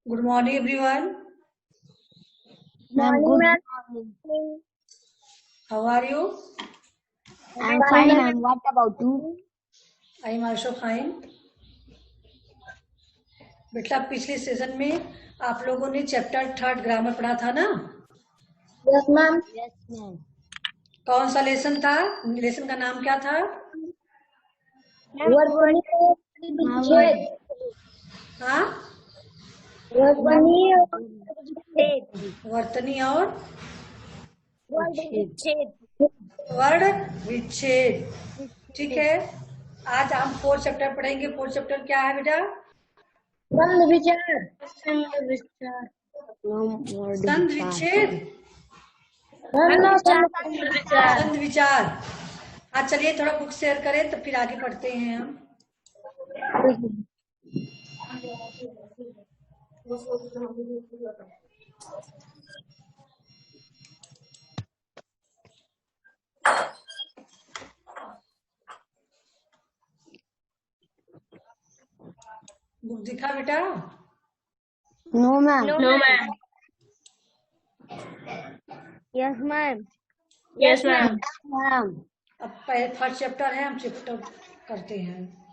Good morning, everyone. Morning, ma'am. How are you? I'm fine, ma'am. What about you? I am also fine. बेटा पिछले session में आप लोगों ने chapter 3 grammar पढ़ा था ना? Yes, ma'am. Yes, ma'am. कौन सा लेसन था? लेसन का नाम क्या था? हाँ? वर्तनी और वर्ड विच्छेद। ठीक है, आज हम 4 चैप्टर पढ़ेंगे। 4 चैप्टर क्या है बेटा? संध विचार। संध विच्छेद, संध विचार। हाँ, चलिए थोड़ा बुक शेयर करें तो फिर आगे पढ़ते हैं हम। बुक दिखा बेटा? No, ma'am. No, ma'am. Yes, ma'am. Yes, ma'am. Ma'am. अब पहले फर्स्ट चैप्टर है, हम चैप्टर करते हैं।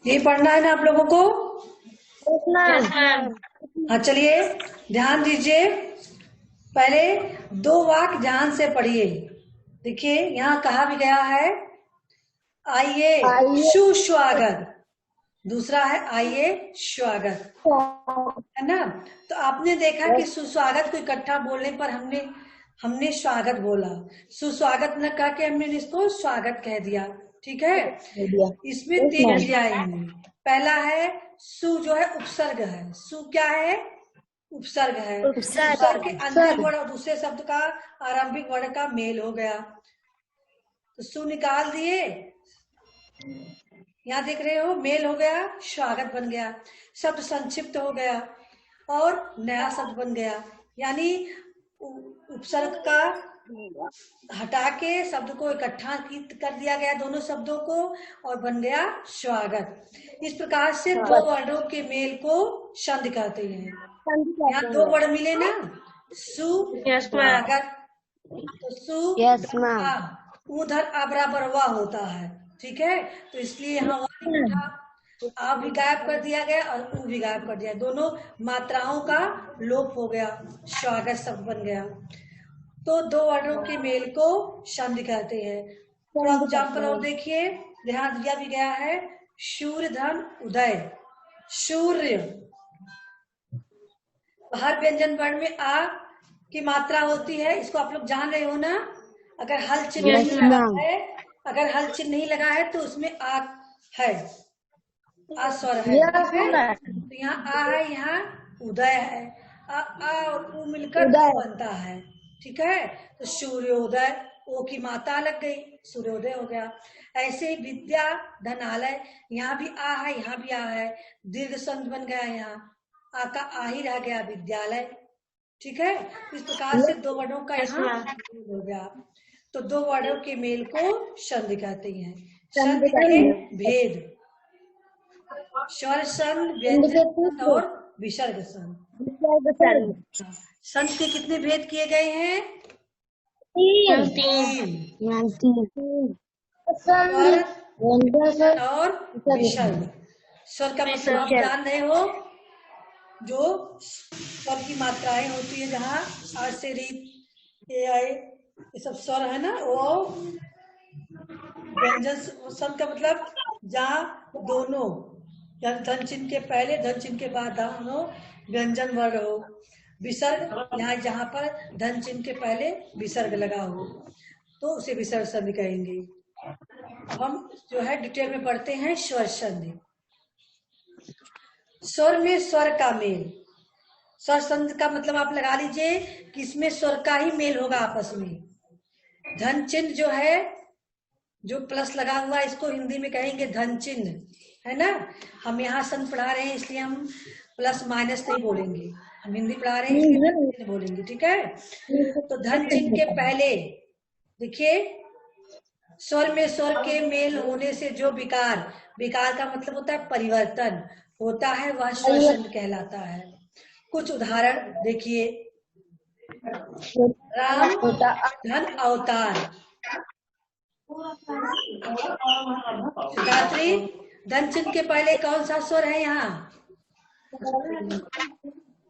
ये पढ़ना है ना आप लोगों को? Yes, ma'am. हाँ, चलिए ध्यान दीजिए। पहले 2 वाक्य ध्यान से पढ़िए। देखिए यहाँ कहा भी गया है आइए सुस्वागत, दूसरा है आइए स्वागत, है ना? तो आपने देखा कि सुस्वागत को इकट्ठा बोलने पर हमने स्वागत बोला, सुस्वागत न कह के हमने इसको स्वागत कह दिया। ठीक है, इसमें 3 क्रिया आएंगी। पहला है सु, जो है उपसर्ग है। सु क्या है? उपसर्ग है। उपसर्ग के अंतिम वर्ड और दूसरे शब्द का आरंभिक वर्ड का मेल हो गया, तो सु निकाल दिए। यहाँ देख रहे हो, मेल हो गया, स्वागत बन गया, शब्द संक्षिप्त हो गया और नया शब्द बन गया। यानी उपसर्ग का हटा के शब्द को इकट्ठा कर दिया गया, दोनों शब्दों को, और बन गया स्वागत। इस प्रकार से 2 वर्णों के मेल को संधि कहते हैं। यहाँ 2 वर्ण मिले ना, सु Yes, ma'am. स्वागत, तो सु Yes, ma'am. उधर आ बराबर वा होता है। ठीक है, तो इसलिए यहाँ वा नहीं था, आ भी गायब कर दिया गया और उ भी गायब कर दिया, दोनों मात्राओं का लोप हो गया, स्वागत शब्द बन गया। तो 2 वर्णों के मेल को संधि कहते हैं। फॉर एग्जाम्पल और देखिए, ध्यान दिया भी गया है, सूर्य धन उदय। सूर्य, हर व्यंजन वर्ण में आ की मात्रा होती है, इसको आप लोग जान रहे हो ना? अगर हल चिन्ह Yes, नहीं लगा है, अगर हल चिन्ह नहीं लगा है तो उसमें आ है, आ स्वर है। ठीक है? तो यहाँ आ है, यहाँ उदय है, आ और उ मिलकर उदय बनता है। ठीक है, तो सूर्योदय, ओ की मात्रा लग गई, सूर्योदय हो गया। ऐसे ही विद्या धनालय, यहाँ भी आ है, यहाँ भी आ है, दीर्घ संध बन गया, यहाँ आ का आ ही रह गया, विद्यालय। ठीक है, इस प्रकार से 2 वर्णों का यहाँ हो गया। तो 2 वर्णों के मेल को संधि कहते हैं। संधि के भेद, स्वर संध, व्यंजन संध और विसर्ग संध। संध के कितने भेद किए गए हैं? 3. स्वर, व्यंजन और विसर्ग। स्वर का मतलब आप जान रहे हो, जो स्वर की मात्राएं होती है, जहाँ आज से रीत ए आए ये सब स्वर है ना, वो व्यंजन शब्द का मतलब जहाँ दोनों धन चिन्ह के पहले धन चिन्ह के बाद दोनों व्यंजन वर्ण हो। विसर्ग यहाँ जहाँ पर धन चिन्ह के पहले विसर्ग लगा हो तो उसे विसर्ग संधि कहेंगे। अब हम जो है डिटेल में पढ़ते हैं स्वर संधि। स्वर में स्वर का मेल। स्वर संधि का मतलब आप लगा लीजिए कि इसमें स्वर का ही मेल होगा आपस में। धन चिन्ह जो है, जो प्लस लगा हुआ, इसको हिंदी में कहेंगे धन चिन्ह, है ना। हम यहाँ संध पढ़ा रहे हैं इसलिए हम प्लस माइनस नहीं बोलेंगे, हम हिंदी पढ़ा रहे हैं इसलिए धन चिन्ह बोलेंगे, ठीक है। तो धन चिन्ह के पहले देखिए, स्वर में स्वर के मेल होने से जो विकार, विकार का मतलब होता है परिवर्तन होता है, वह स्वर संधि कहलाता है। कुछ उदाहरण देखिए। राम धन अवतार। सिद्धार्थी, धन चिन्ह के पहले कौन सा स्वर है यहाँ?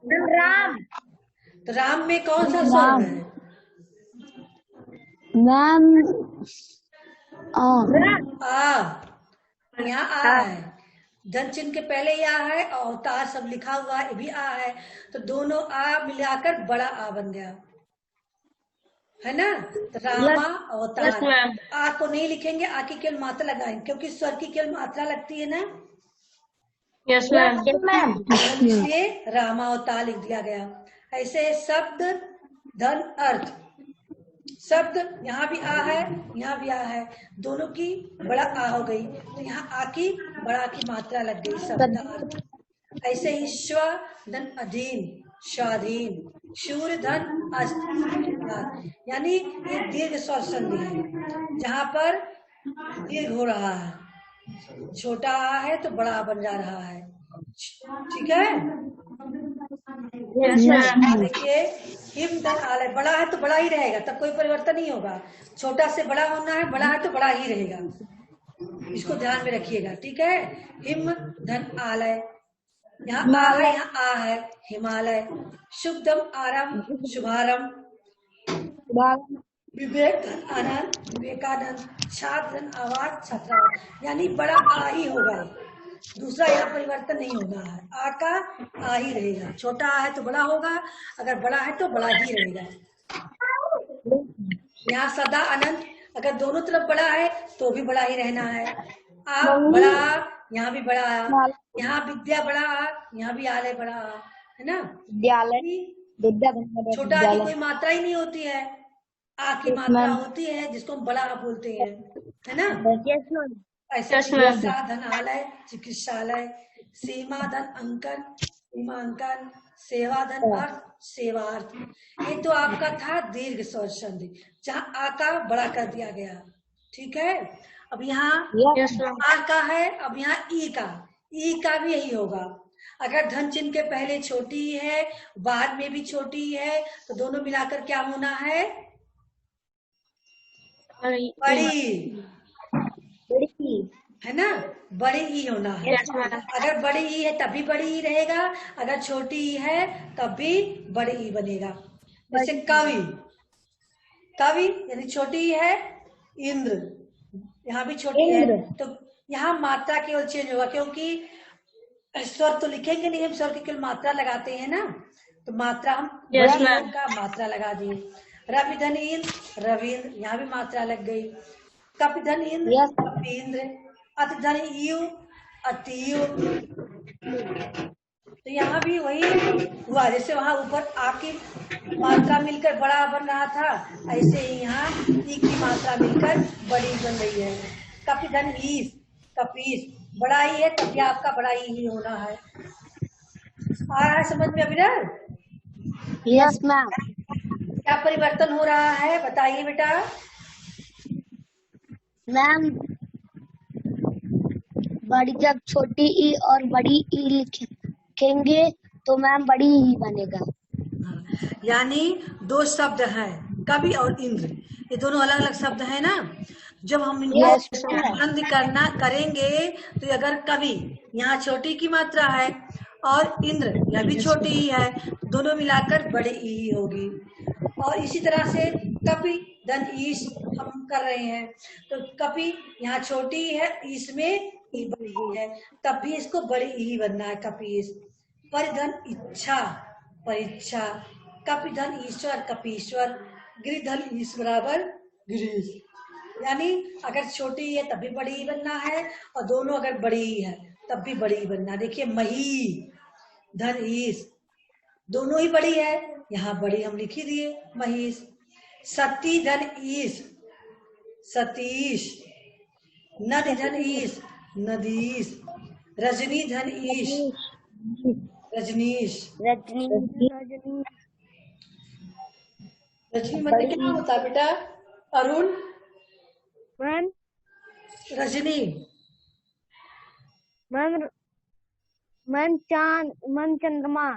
राम। तो राम में कौन सा स्वर है? मैम आ। यहाँ आ है, धन चिन्ह के पहले या है, अवतार सब लिखा हुआ है, भी आ है, तो दोनों आ मिलाकर बड़ा आ बन गया, है ना। तो रामा अवतार। आ को नहीं लिखेंगे, आ की केवल मात्रा लगाएंगे, क्योंकि स्वर की केवल मात्रा लगती है ना। Yes ma'am. इसलिए रामावतार लिख दिया गया। ऐसे शब्द धन अर्थ, शब्द यहाँ भी आ है, यहाँ भी आ है, दोनों की बड़ा आ हो गई, तो यहाँ आ की बड़ा की मात्रा लग गई शब्द। ऐसे ही स्व धन अधीन, स्वाधीन, शूर धन अस्त, यानी ये दीर्घ स्वर संधि है, जहाँ पर दीर्घ हो रहा है, छोटा आ है तो बड़ा बन जा रहा है, ठीक है। देखिए, हिम धन आलय, बड़ा है तो बड़ा ही रहेगा, तब कोई परिवर्तन नहीं होगा। छोटा से बड़ा होना है, बड़ा है तो बड़ा ही रहेगा, इसको ध्यान में रखिएगा, ठीक है। हिम धन आलय, यहाँ आ है, यहाँ आ है, हिमालय। शुभदम आरंभ, शुभारंभ। विवेक धन आनंद, विवेकानंद। छात्र धन आवाज, छात्रावास, यानी बड़ा आ ही होगा, दूसरा यहाँ परिवर्तन नहीं होना है, आ का आ ही रहेगा। छोटा आ है तो बड़ा होगा, अगर बड़ा है तो बड़ा ही रहेगा। यहाँ सदा अनंत, अगर दोनों तरफ बड़ा है तो भी बड़ा ही रहना है। आ बड़ा, यहाँ भी बड़ा, यहाँ विद्या बड़ा, यहाँ भी आलय बड़ा, है ना। छोटा की कोई मात्रा ही नहीं होती है, आ की मात्रा होती है, जिसको हम बड़ा बोलते हैं, है ना। ऐसे चिकित्सा धनालय, चिकित्सालय। सीमा धन अंकन, सीमांकन। सेवा धन अर्थ, सेवार्थ। ये तो आपका था दीर्घ स्वर संधि, जहाँ आ का बड़ा कर दिया गया, ठीक है। अब यहाँ आ का है, अब यहाँ ई का भी यही होगा। अगर धन चिन्ह के पहले छोटी है, बाद में भी छोटी है, तो दोनों मिलाकर क्या होना है? बड़ी, है ना, बड़ी ई होना है। अगर बड़ी ई है तब भी बड़ी ई रहेगा, अगर छोटी ई है तब भी बड़ी ई बनेगा। जैसे कवि यानी छोटी ई है, इंद्र, यहाँ भी छोटी है, तो यहाँ मात्रा केवल चेंज होगा, क्योंकि स्वर तो लिखेंगे नहीं हम, स्वर की केवल मात्रा लगाते हैं ना, तो मात्रा हम का मात्रा लगा दिए। रवि धन इंद्र, रविंद्र, यहाँ भी मात्रा लग गई। कपि धन इंद्र, कपींद्र। अति धन यु, अतियु, तो यहाँ भी वही हुआ, जैसे वहां ऊपर आ की मात्रा मिलकर बड़ा बन रहा था, ऐसे ही यहाँ ई की मात्रा मिलकर बड़ी बन रही है। कपि धन ईस, कपीस, बड़ा ही है तब आपका बड़ा ही होना है। आ रहा है समझ में अभिनव? Yes ma'am. क्या परिवर्तन हो रहा है बताइए बेटा। मैम बड़ी, जब छोटी ई और बड़ी ई लिखेंगे तो मैम बड़ी ही बनेगा। यानी दो शब्द हैं, कवि और इंद्र, ये दोनों अलग अलग शब्द हैं ना, जब हम इनको Yes, ma'am. बंद करना करेंगे तो अगर कभी यहाँ छोटी की मात्रा है और इंद्र यह भी छोटी ही है, दोनों मिलाकर बड़ी ई होगी। और इसी तरह से कपि धन ईश हम कर रहे हैं, तो कपि यहाँ छोटी है, इसमें ई बड़ी है, तब भी इसको बड़ी ई बनना है कपीश। परिधन इच्छा परीक्षा, कपिधन ईश्वर कपीश्वर, गिरिधन ईश बराबर गिरीश। यानी अगर छोटी है तब भी बड़ी ही बनना है, और दोनों अगर बड़ी ही है तब भी बड़ी ही बनना है। देखिए मही धन ईश, दोनों ही बड़ी है, यहाँ बड़ी हम लिख ही दिए महीश। सती धन ईश सतीश, नद धन ईश नदीश, रजनी धन ईश रजनीश। रजनी रजनी मतलब क्या होता है बेटा? अरुण, मैम रजनी मैम चांद मैम चंद्रमा।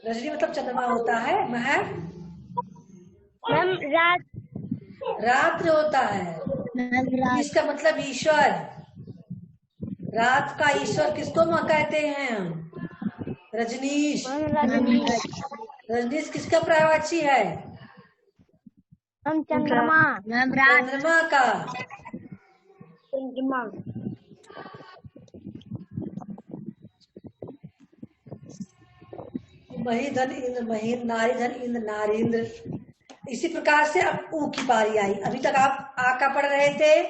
रजनी मतलब चंद्रमा होता है। महर मैम रात रात्र होता है। मैम रात इसका मतलब ईश्वर। रात का ईश्वर किसको कहते हैं हम? रजनीश। रजनीश किसका पर्यायवाची है? मैम चंद्रमा। मैम रात चंद्रमा का। चंद्रमा। मही धन इंद्र महीन, नारी धन इंद्र नारींद्र। इसी प्रकार से अब ऊ की बारी आई। अभी तक आप आ का पढ़ रहे थे,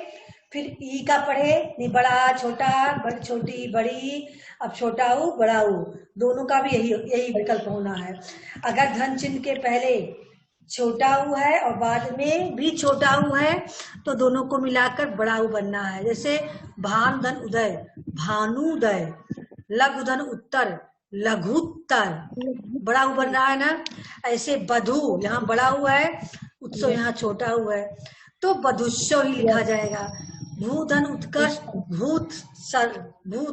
फिर ई का पढ़े, नहीं बड़ा छोटा, छोटी बड़ी, अब छोटा ऊ बड़ा ऊ, दोनों का भी यही विकल्प होना है। अगर धन चिन्ह के पहले छोटा ऊ है और बाद में भी छोटा ऊ है तो दोनों को मिलाकर बड़ा ऊ बनना है। जैसे भान धन उदय भानुदय, लघु धन उत्तर लघुत्तर, बड़ा ऊ बन रहा है ना। ऐसे बधु, यहाँ बड़ा ऊ है, उत्सव यहाँ छोटा ऊ है, तो बधुस्व ही लिखा जाएगा। भूधन उत्कर्ष भूत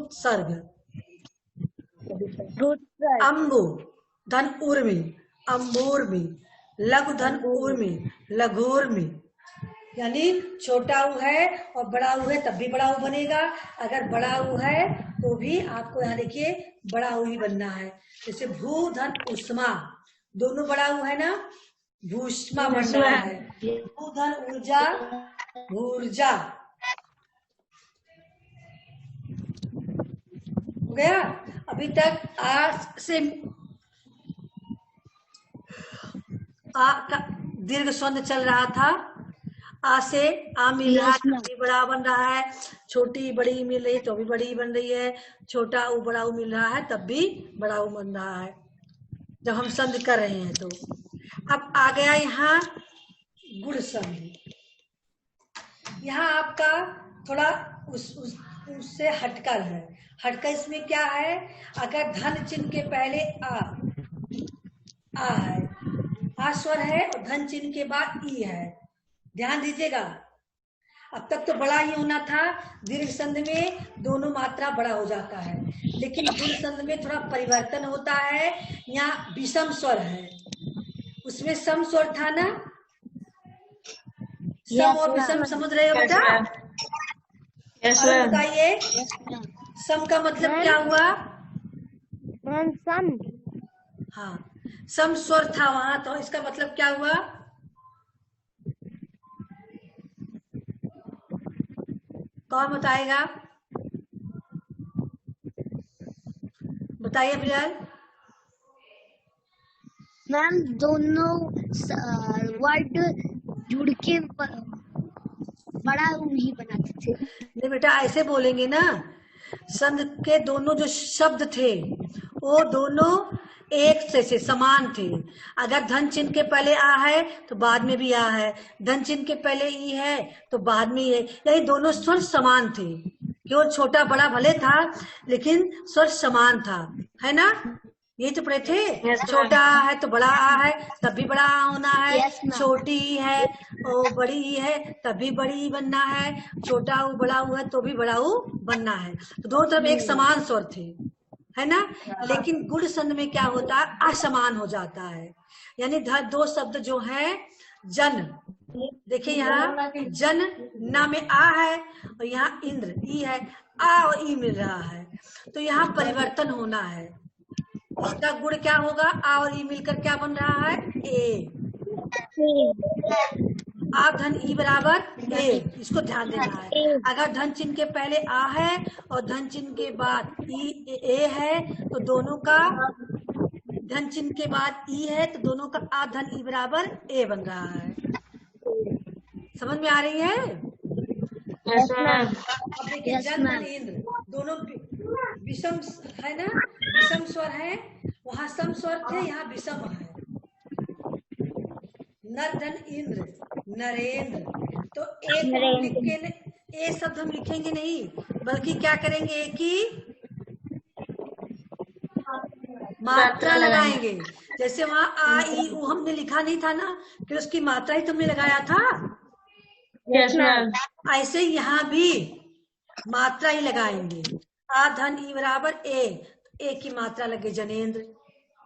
सर्ग, अम्बु धन उर्मी अम्बूर्मी, लघु धन उर्मी लघुर्मी। यानी छोटा ऊ है और बड़ा ऊ है तब भी बड़ा ऊ बनेगा। अगर बड़ा ऊ है तो भी आपको यहाँ देखिए बड़ा ऊ ही बनना है। जैसे भू धन उष्मा, दोनों बड़ा ऊ है ना, भूष्मा बन रहा है। भू धन ऊर्जा ऊर्जा हो गया। अभी तक आ से आ का दीर्घ स्वर चल रहा था। आ से आ मिल रहा है तब भी बड़ा बन रहा है, छोटी बड़ी मिल रही है तो भी बड़ी बन रही है, छोटा ऊ बड़ा ऊ मिल रहा है तब भी बड़ा ऊ बन रहा है जब हम संधि कर रहे हैं। तो अब आ गया यहाँ गुण संधि। यहाँ आपका थोड़ा उससे हटकर है। हटकर इसमें क्या है? अगर धन चिन्ह के पहले आ है, आ स्वर है और धन चिन्ह के बाद ई है, ध्यान दीजिएगा। अब तक तो बड़ा ही होना था, दीर्घ संधि में दोनों मात्रा बड़ा हो जाता है, लेकिन गुण संधि में थोड़ा परिवर्तन होता है। यहाँ विषम स्वर है, उसमें सम स्वर था ना। सम और विषम समझ रहे हो बेटा? और बताइए सम का मतलब क्या हुआ? सम। हाँ, सम स्वर था वहां, तो इसका मतलब क्या हुआ? कौन बताएगा? बताइए प्रियल। मैम दोनों वर्ड जुड़ के बड़ा ही बनाते थे। नहीं बेटा, ऐसे बोलेंगे ना, संध के दोनों जो शब्द थे वो दोनों एक से समान थे। अगर धन चिन्ह के पहले आ है तो बाद में भी आ है, धन चिन्ह के पहले ई है तो बाद में ये, यही दोनों स्वर समान थे। क्यों? छोटा बड़ा भले था लेकिन स्वर समान था, है ना? ये तो पढ़े थे। छोटा है तो बड़ा आ है तब भी बड़ा आ होना है, छोटी है और बड़ी है तब भी बड़ी बनना है, छोटा ऊ बड़ा ऊ है तो भी बड़ा ऊ बनना है। तो दोनों तरफ एक समान स्वर थे, है ना। लेकिन गुण संधि में क्या होता है? असमान हो जाता है। यानी दो शब्द जो है जन, देखिए यहाँ जन ना में आ है और यहाँ इंद्र ई है, आ और ई मिल रहा है, तो यहाँ परिवर्तन होना है। इसका गुण क्या होगा? आ और ई मिलकर क्या बन रहा है? ए। आ धन ई बराबर ए, इसको ध्यान देना है। अगर धन चिन्ह के पहले आ है और धन चिन्ह के बाद ई ए है तो दोनों का, धन चिन्ह के बाद ई है तो दोनों का आ धन ई बराबर ए बन रहा है। समझ में आ रही है? Yes, ma'am. अब देखिए जन धन इंद्र दोनों विषम है ना, विषम स्वर है, वहां सम स्वर थे, यहाँ विषम है। नर धन इंद्र नरेंद्र, तो ए को हम लिख के ए शब्द हम लिखेंगे नहीं, बल्कि क्या करेंगे? ए की मात्रा लगाएंगे। जैसे वहां आ ई उ हमने लिखा नहीं था ना, कि उसकी मात्रा ही तुमने लगाया था। Yes, ma'am. ऐसे ही यहाँ भी मात्रा ही लगाएंगे। आ धन ई बराबर ए, ए की मात्रा लगे जनेन्द्र।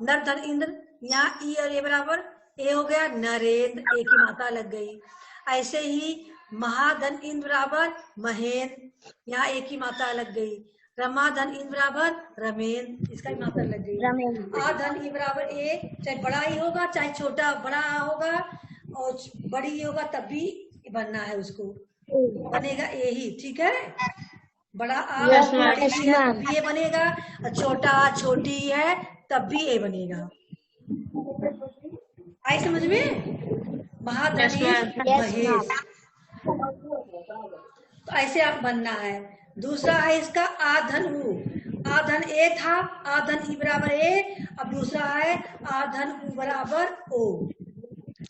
नर धन इंद्र, यहाँ ई और ए बराबर ए हो गया नरेंद्र, ए की मात्रा लग गई। ऐसे ही महाधन इंद्र बराबर महेंद्र, यहाँ ए की मात्रा लग गई। रमा धन इंद्र बराबर रमेंद्र, इसका भी मात्रा लग गई। आ धन ई बराबर ए, चाहे बड़ा ही होगा चाहे छोटा, बड़ा होगा और बड़ी होगा तब भी बनना है, उसको बनेगा ए ही, ठीक है? बड़ा आ Yes, और ma'am. बड़ी भी है तब भी ए बनेगा, और छोटा आ छोटी है तब भी ए बनेगा। आई समझ में? महाधनी Yes, ma'am. महेश, तो ऐसे आप बनना है। दूसरा है इसका आधन उ, आधन ए था, आधन ई बराबर ए, अब दूसरा है आधन उ बराबर ओ,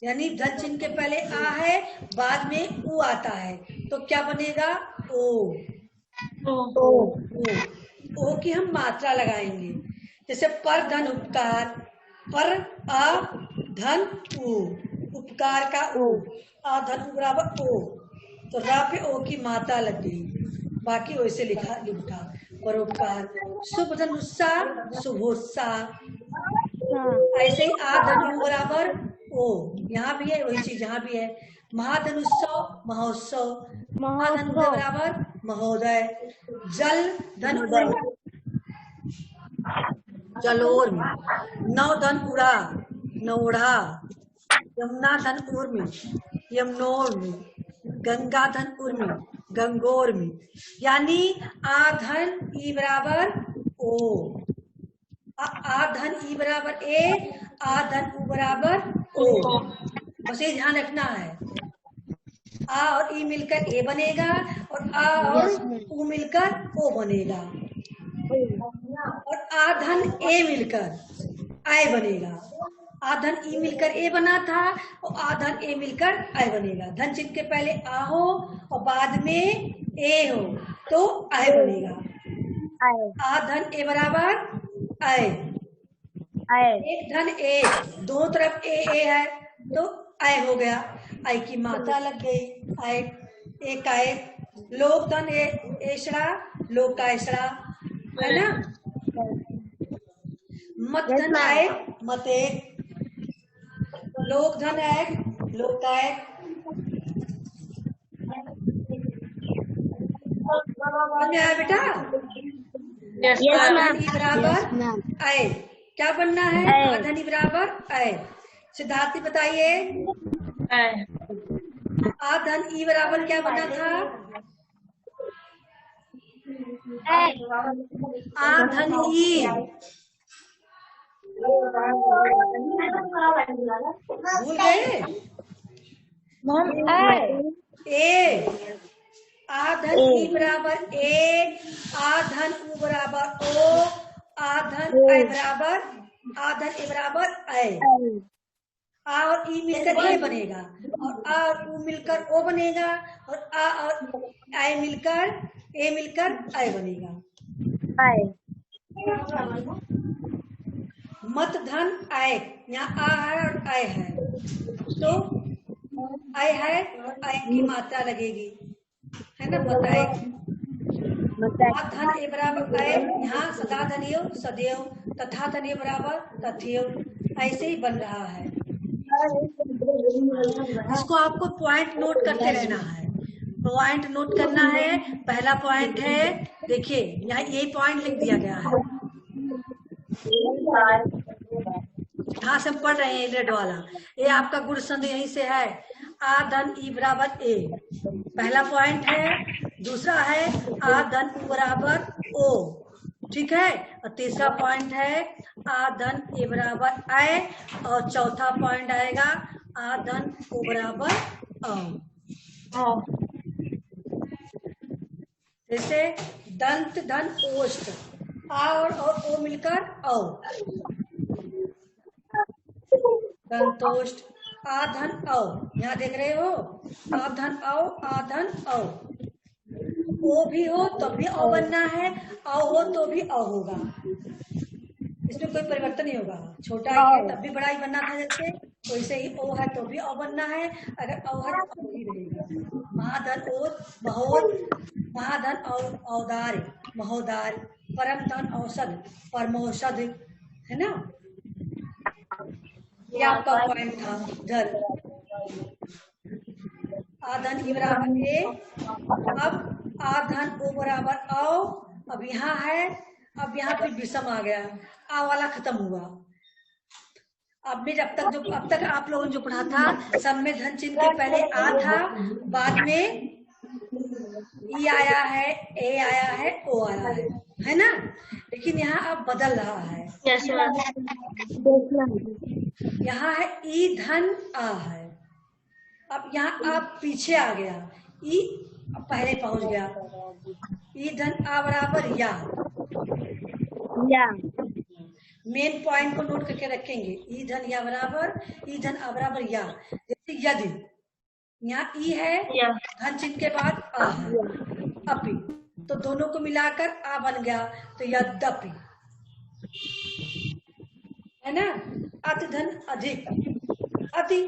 यानी धन चिन्ह के पहले आ है, बाद में उ आता है, तो क्या बनेगा? ओ। ओ की हम मात्रा लगाएंगे। जैसे पर धन उपकार, पर आ धन उ, उपकार का ओ, आ धन उ बराबर ओ, तो रा पे ओ की मात्रा लग गई, बाकी वैसे लिखा परोपकार। शुभ धन उत्साह शुभोत्साह, ऐसे ही आ धन उ बराबर ओ, यहाँ भी है वही चीज, यहाँ भी है। महाधन उत्सव महोत्सव, महाधन उदय बराबर महोदय। जल धन उर्मी जलोर्मी, नौ धन उड़ा नौढ़ा, यमुना धन उर्मी यमुनोर्मी, गंगा धन उर्मी गंगोर्मी, यानी आ धन ई बराबर ओ, आ धन ई बराबर ए, आ धन उ बराबर ओ, बस ये ध्यान रखना है। आ और ई मिलकर ए बनेगा और आ और उ मिलकर ओ बनेगा, और आ धन ए मिलकर आय बनेगा। आ धन ई मिलकर ए बना था और आ धन ए मिलकर आय बनेगा। धन चिन्ह के पहले आ हो और बाद में ए हो तो आय बनेगा। आ धन ए बराबर आय, एक धन ए, दोनों तरफ ए है तो आय हो गया, आय की मात्रा लग गई आय, एक आय। लोक धन ए एसड़ा लोक का एसड़ा, है ना? मत धन आय मत एक, लोक धन एक लोक का एक, आया बेटा? Yes, Yes, ma'am. ma'am. ई बराबर आय, क्या बनना है? आय। आधनी बराबर आय। सिद्धार्थी बताइए, आ धन ई बराबर क्या बना था? आ धन ई, भूल गए? ए, आ धन ई बराबर ए, आ धन उ बराबर ओ, आ धन आई बराबर, आ धन ए बराबर आई। आ और ई मिलकर ए बनेगा और आ और उ मिलकर ओ बनेगा और आ और आई मिलकर ए मिलकर आई बनेगा। मत धन आय, यहाँ आ है और आय है तो आय है और आय की मात्रा लगेगी, है ना? बताए धन ए बराबर आय, यहाँ सदा धनियो सदैव, तथा धनिय बराबर तथियो, ऐसे ही बन रहा है। इसको आपको पॉइंट नोट करते रहना है। पॉइंट नोट करना है। पहला पॉइंट है, देखिए यहाँ यही पॉइंट लिख दिया गया है, जहाँ से हम पढ़ रहे हैं रेड वाला। ये आपका गुण संध यहीं से है, आ धन ई बराबर ए, पहला पॉइंट है। दूसरा है आ धन उ बराबर ओ, ठीक है। और तीसरा पॉइंट है आ धन ए बराबर आई, और चौथा पॉइंट आएगा आ धन ओ बराबर औ। जैसे दंत धन ओष्ठ, आ और ओ मिलकर औ, दंतोष्ठ, आ धन औ, यहाँ देख रहे हो, आ धन औ, आ धन औ। ओ भी हो तो भी औ बनना है, औ हो तो भी औ होगा, इसमें कोई परिवर्तन नहीं होगा। छोटा ही है तब भी बड़ा ही बनना था, जैसे वैसे ही ओ है तो भी औ बनना है, अगर औ है तो औ ही रहेगा। महाधन ओत, महोत, महाधन औदार्य, महोदार्य, परम धन औषध, परमौषध, है ना। ये आपका पॉइंट था धन। आधन ई बराबर ए, अब आधन ओ बराबर औ। अब यहाँ है, अब यहाँ पे विषम आ गया, आ वाला खत्म हुआ। अब में अब तक आप लोगों ने जो पढ़ा था, सब में धन चिन्ह के पहले आ था, बाद में ई आया है, ए आया है, ओ आया है ना। लेकिन यहाँ अब बदल रहा है, यस मैम, यहाँ है ई धन आ है। अब यहाँ आप पीछे आ गया, ई पहले पहुंच गया, ई धन आ बराबर या। मेन पॉइंट को नोट करके रखेंगे, ई धन या बराबर, ई धन आ बराबर या। जैसे यदि, यहाँ ई है, या, धन चिन्ह के बाद आ है, अपि, तो दोनों को मिलाकर आ बन गया, तो यद्यपि, है ना। अति धन अधिक, अति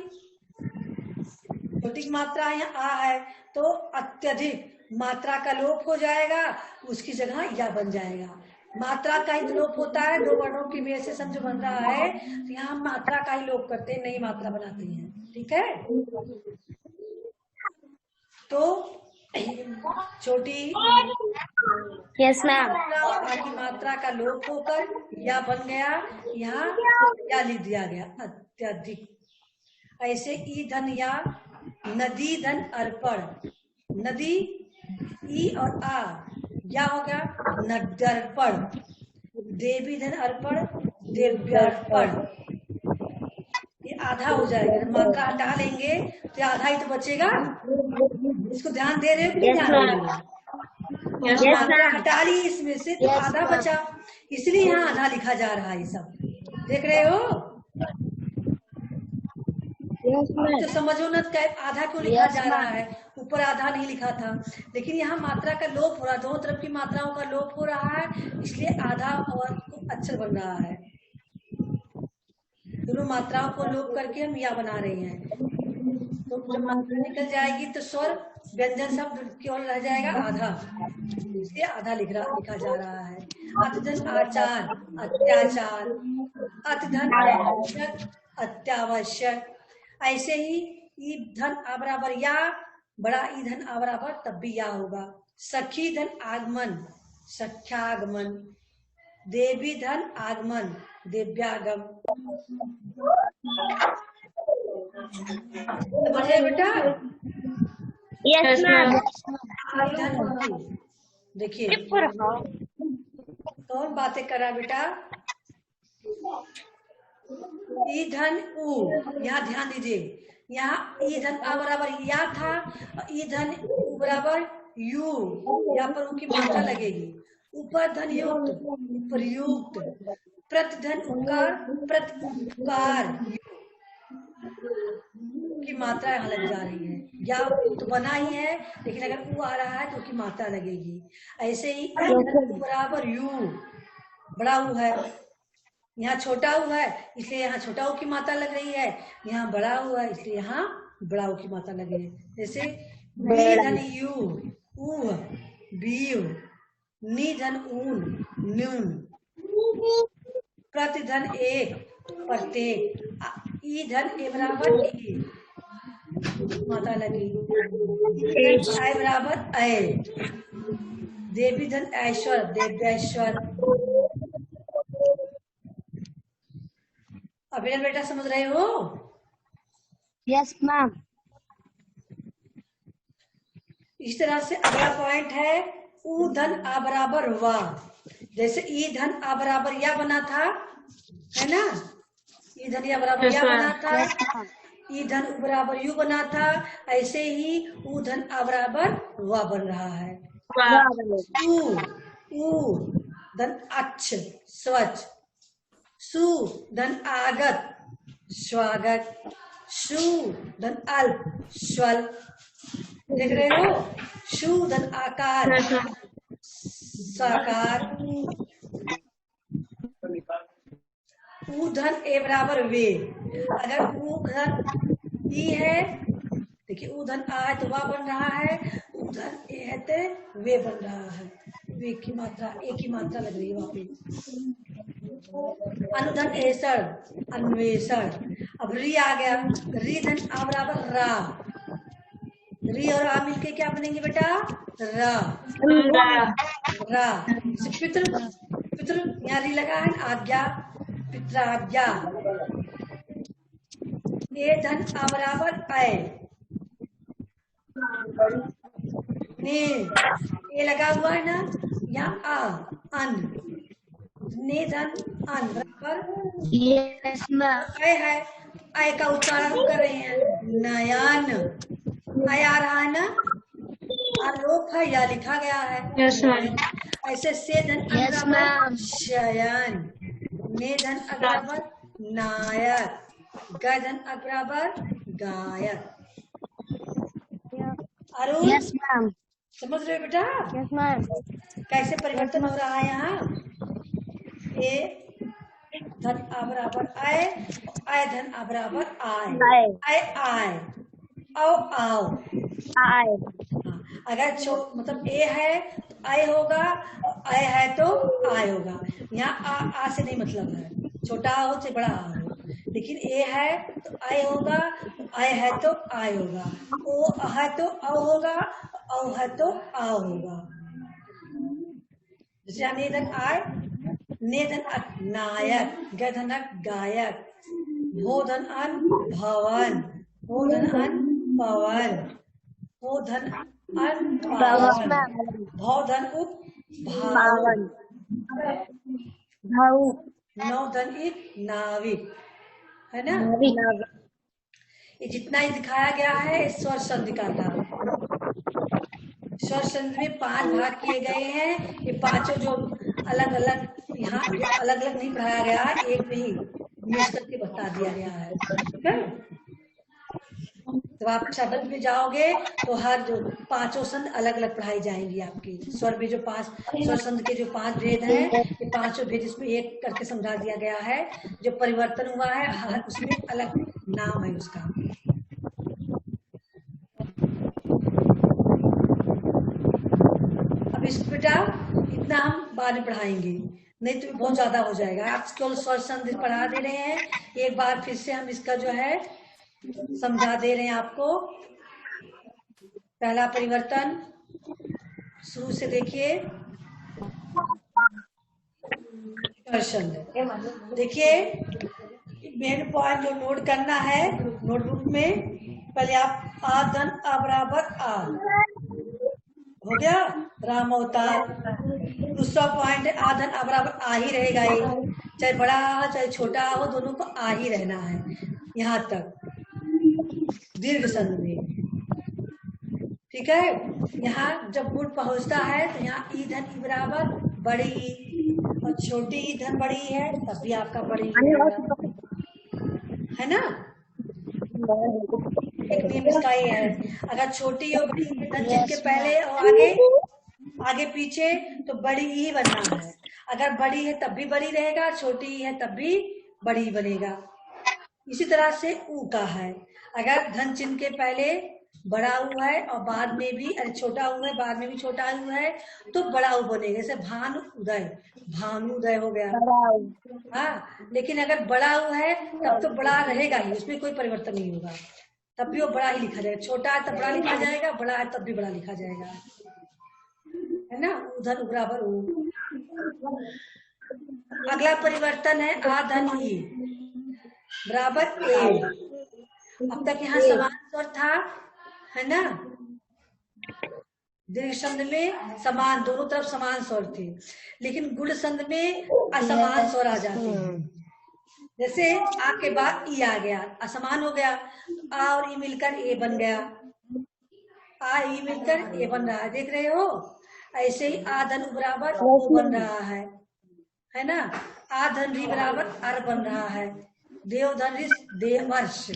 छोटी मात्रा यहाँ आ है, तो अत्यधिक मात्रा का लोप हो जाएगा, उसकी जगह या बन जाएगा। मात्रा का ही लोप होता है, दो वर्णों की मेल से समझ बन रहा है, तो यहाँ हम मात्रा का ही लोप करते हैं, नई मात्रा बनाते हैं, ठीक है। तो छोटी यस मैम। की मात्रा का लोप होकर या बन गया, यहाँ या लिख दिया गया, अत्यधिक। ऐसे ई धन या, नदी धन अर्पण, नदी ई और आ, या हो गया नद्यर्पण, देवी धन अर्पण, देव्यर्पण। ये आधा हो जाएगा, जब मात्रा हटा लेंगे तो आधा ही तो बचेगा। इसको ध्यान दे रहे हो कि नहीं ध्यान दे रहे हो? यस मात्रा हटा ली इसमें से तो आधा बचा, इसलिए यहाँ आधा लिखा जा रहा है। सब देख रहे हो? तो समझो ना, आधा क्यों लिखा जा रहा है, ऊपर आधा नहीं लिखा था। लेकिन यहाँ मात्रा का लोप हो रहा है, दोनों तरफ की मात्राओं का लोप हो रहा है, इसलिए आधा और अक्षर बन रहा है। दोनों मात्राओं को लोप करके हम या बना रहे हैं। तो जब मात्रा निकल जाएगी तो स्वर व्यंजन शब्द केवल रह जाएगा आधा, इसलिए आधा लिखा जा रहा है। अतिधन आचार, अत्याचार, अतिधन आवश्यक, अत्यावश्यक। ऐसे ही ई धन आ बराबर या, बड़ा ई धन आ बराबर तब भी या होगा। सखी धन आगमन, सख्यागमन, देवी धन आगमन, देव्यागम। बढ़िया बेटा। Yes ma'am. ई धन ऊ, देखिए कौन बातें कर रहा बेटा। ई धन उ, यहाँ ध्यान दीजिए, यहाँ ई धन आ बराबर या था, ई धन उ बराबर यू, यहाँ पर उ की मात्रा लगेगी। ऊपर धन युक्त, प्रयुक्त, प्रतिधन उकार, प्रत्युकार की मात्रा यहाँ लग जा रही है। या तो बना ही है, लेकिन अगर उ आ रहा है तो उसकी मात्रा लगेगी। ऐसे ही ई धन उ बराबर यू, बड़ा उ है, यहाँ छोटा उ है इसलिए यहाँ छोटा उ की मात्रा लग रही है, यहाँ बड़ा हुआ है इसलिए यहाँ बड़ा उ की मात्रा लगी है। जैसे बी धन यू, ऊ, बीव, नी धन ऊन, न्यून, प्रतिधन एक, प्रत्येक, ई धन ए बराबर ए, मात्रा लगी। धन आय बराबर अय। देवी धन ऐश्वर, देव्यश्वर। अभिनव बेटा समझ रहे हो? Yes ma'am. इस तरह से अगला पॉइंट है ऊ धन आ बराबर वा। जैसे ई धन आ बराबर या बना था, है ना? ई धन या बराबर या बना था, यस मैम। ई धन उ बराबर यू बना था, ऐसे ही ऊ धन आ बराबर वा बन रहा है। ऊ धन अच्छ स्वच्छ, सु धन आगत स्वागत, शु धन अल्प स्वल्प। देख रहे हो? शु धन आकार साकार, ऊ धन ए बराबर वे। अगर ऊ धन ई है, देखिए ऊ धन आ है तो वा बन रहा है, ऊ धन ए है तो वे बन रहा है। वे की मात्रा एक ही मात्रा लग रही है वहां पे। अनुधन ऐसर अन्वेषण। अब री आ गया, री धन आ बराबर रा। री और आ मिलके क्या बनेंगे बेटा? रा। रा पितृ, पितृ यहाँ री लगा है, आज्ञा पित्राज्ञा। ए धन आ बराबर अय। ने ए लगा हुआ है ना, यहाँ आ अन। ने धन अन बराबर यस मैम। अय है। अय का उच्चारण हम कर रहे हैं नयन। अय आ रहा है ना, आलोक है या लिखा गया है। Yes ma'am. ऐसे से धन अन यस बराबर मैम। शयन। ने धन अ बराबर नायक। ग धन अ बराबर गायक। Arun yes ma'am. समझ रहे हो बेटा? Yes ma'am. कैसे परिवर्तन हो रहा है यहाँ? ए धन आ बराबर आय, आय धन आ बराबर आय, आय आय, आओ आओ। आय। हाँ, अगर मतलब ए है तो आय होगा, आय है तो आय होगा। यहाँ आ से नहीं मतलब है, छोटा आ हो चाहे बड़ा आ हो, लेकिन ए है तो आय होगा, आय है तो आय होगा, ओ है तो औ होगा, औ है तो आ होगा। जैसे यहाँ ने धन आय, ने धन अक नायक, ग धन अक गायक, भो धन अन भवन, भो धन अन पवन, भो धन अन पावन, भौ धन उप भावन, नौ धन इत नाविक, है ना? ये जितना ही दिखाया गया है स्वर संधि का था। स्वर संधि में 5 भाग किए गए हैं। ये पांचों जो अलग अलग यहाँ अलग अलग नहीं पढ़ाया गया है, एक में ही मिक्स करके बता दिया गया है। ठीक है? जब आप शब्द में जाओगे तो हर जो पांचों संध अलग अलग पढ़ाई जाएंगी आपकी। स्वर में जो 5 स्वर संध के जो 5 भेद हैं, ये पांचों भेद इसमें एक करके समझा दिया गया है। जो परिवर्तन हुआ है हर उसमें अलग नाम है उसका। अब इस बेटा इतना हम बाद में पढ़ाएंगे, नहीं तो बहुत ज्यादा हो जाएगा। आप केवल स्वर संधि पढ़ा दे रहे हैं, एक बार फिर से हम इसका जो है समझा दे रहे हैं आपको। पहला परिवर्तन शुरू से देखिए। देखिए मेन पॉइंट जो नोट करना है नोटबुक में, पहले आप आ धन आ बराबर आ हो गया, राम अवतार। दूसरा पॉइंट है आ धन आ बराबर आ ही रहेगा, ये चाहे बड़ा हो चाहे छोटा हो दोनों को आ ही रहना है यहाँ तक दीर्घ संधि में। ठीक है? यहाँ जब गुण पहुंचता है तो यहाँ ई धन ई बराबर बड़ी ई, और छोटी ई धन बड़ी है तब भी आपका बड़ी है ना। एक नियम इसका ही है, अगर छोटी और बड़ी धन जिनके पहले और आगे पीछे तो बड़ी ही बनना है। अगर बड़ी है तब भी बड़ी रहेगा, छोटी है तब भी बड़ी बनेगा। इसी तरह से ऊ का है, अगर धन चिन्ह के पहले बड़ा ऊ है और बाद में भी छोटा ऊ है, बाद में भी छोटा ऊ है तो बड़ा ऊ बनेगा। जैसे भानु उदय, भानु उदय हो गया। हाँ, लेकिन अगर बड़ा ऊ है तब तो बड़ा रहेगा ही, उसमें कोई परिवर्तन नहीं होगा। तब भी वो बड़ा ही लिखा जाएगा। छोटा है तब बड़ा लिखा जाएगा, बड़ा है तब भी बड़ा लिखा जाएगा, है ना। उधन बराबर ऊ। अगला परिवर्तन है आ धन ई बराबर ए। अब तक यहाँ समान स्वर था, है ना। दीर्घ संध में समान, दोनों तरफ समान स्वर थे, लेकिन गुण संध में असमान स्वर आ जाते हैं। जैसे आ के बाद ई आ गया, असमान हो गया, आ और ई मिलकर ए बन गया, आ ई मिलकर ए बन रहा है, देख रहे हो। ऐसे ही आ धन बराबर ओ बन रहा है ना। आ धन री बराबर अर बन रहा है। देव धन रिस देवर्ष।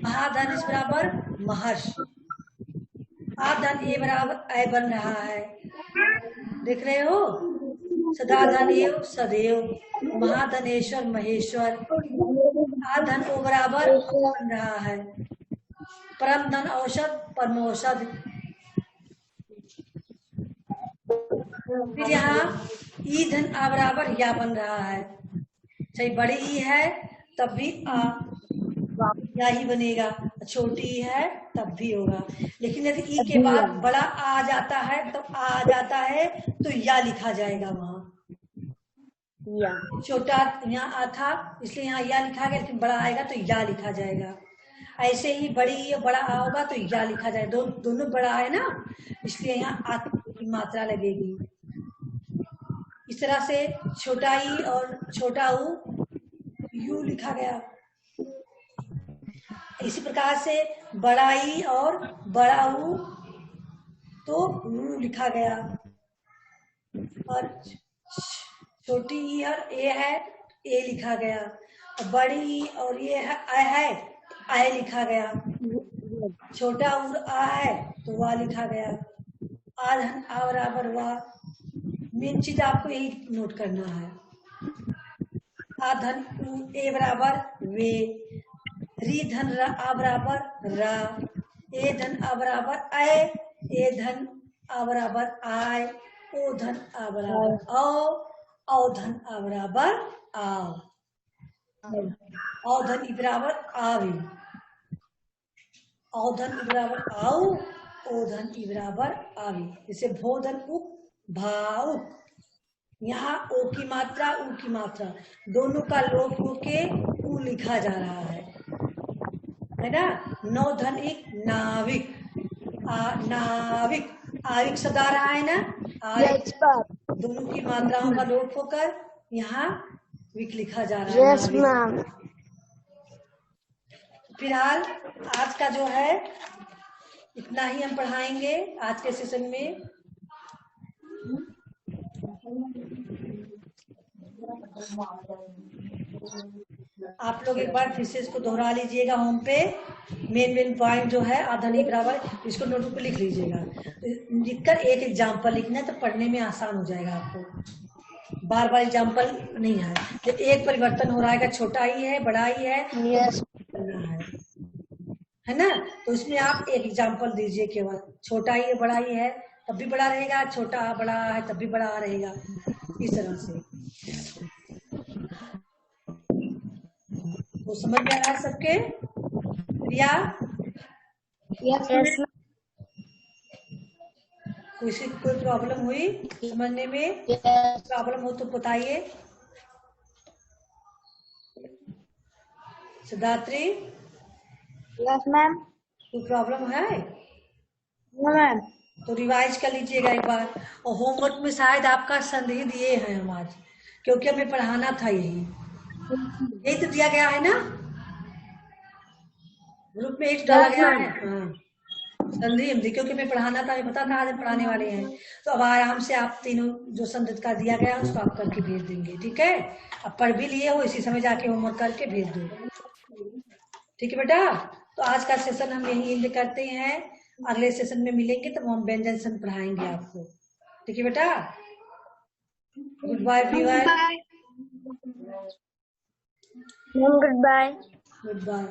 महाधन बराबर महर्ष। आ धन ए बराबर ऐ बन रहा है, देख रहे हो। सदा धन एव सदैव। महाधनेश्वर महेश्वर। आ धन ओ बराबर बन रहा है। परम धन औषध परमौषध। फिर यहाँ ई धन आ बराबर या बन रहा है, चाहे बड़ी ई है तब भी आ या ही बनेगा, छोटी ई है तब भी होगा। लेकिन यदि ई के बाद बड़ा आ जाता है तो आ जाता है तो या लिखा जाएगा वहाँ। छोटा यहाँ आ था इसलिए यहाँ या लिखा गया, लेकिन बड़ा आएगा तो या लिखा जाएगा। ऐसे ही बड़ी ई बड़ा आ होगा तो या लिखा जाएगा। दोनों बड़ा है ना, इसलिए यहाँ आ की मात्रा लगेगी। इस तरह से छोटा ई और छोटा ऊ यू लिखा गया। इसी प्रकार से बड़ा ई और बड़ा ऊ तो ऊ लिखा गया, और छोटी ई और ए है ए लिखा गया, और बड़ी ई और ये है आई लिखा गया। छोटा ऊ आ है तो वाह लिखा गया। आ धन आ बराबर वाह। मेन चीज आपको यही नोट करना है। आ धन उ ए बराबर वे। री धन र आ बराबर रा। ए धन आ बराबर आए। ए धन आ बराबर आय। ओ धन आ बराबर औ। औ धन आ बराबर आओ। औ धन ई बराबर आवे। औ धन ई बराबर आओ। ओ धन ई बराबर आवे। जैसे भो धन उप भावुक। यहाँ ओ की मात्रा ऊ की मात्रा दोनों का लोप होके ऊ लिखा जा रहा है ना। नौ धन एक नाविक। नाविक आविक शब्द आ रहा है ना। आविक दोनों की मात्राओं का लोप होकर यहाँ विक लिखा जा रहा है। नाविक। फिलहाल आज का जो है इतना ही हम पढ़ाएंगे आज के सेशन में। आप लोग एक बार फिर से इसको दोहरा लीजिएगा। होम पे मेन पॉइंट जो है आधनी बराबर, इसको नोटबुक पे लिख लीजिएगा। लिखकर एक एग्जाम्पल लिखना है तो पढ़ने में आसान हो जाएगा आपको। बार बार एग्जाम्पल नहीं है। तो एक परिवर्तन हो रहा है, छोटा ही है बड़ा ही है, है ना। तो इसमें आप एक एग्जाम्पल दीजिए केवल। छोटा ही है बड़ा ही है तब भी बड़ा रहेगा, छोटा बड़ा है तब भी बड़ा रहेगा, इस तरह से। तो समझ में आ रहा है सबके? प्रिया कोई प्रॉब्लम हुई समझने में? प्रॉब्लम हो तो बताइए। सिद्धात्री यस मैम। कोई प्रॉब्लम है? मैम तो रिवाइज कर लीजिएगा एक बार। और होमवर्क में शायद आपका संदेह दिए हैं हम आज, क्योंकि हमें पढ़ाना था। यही तो दिया गया है ना, ग्रुप में एक डाला गया है। हाँ संधि हिंदी, क्योंकि हमें पढ़ाना था, हमें पता था आज पढ़ाने वाले हैं। तो अब आराम से आप तीनों जो संधित का दिया गया है उसको आप करके भेज देंगे, ठीक है। अब पढ़ भी लिए हो, इसी समय जाके होमवर्क करके भेज दो, ठीक है बेटा। तो आज का सेशन हम यही एंड करते हैं। अगले सेशन में मिलेंगे तो हम व्यंजन पढ़ाएंगे आपको, ठीक है बेटा। Good bye everyone. Good bye. Good bye.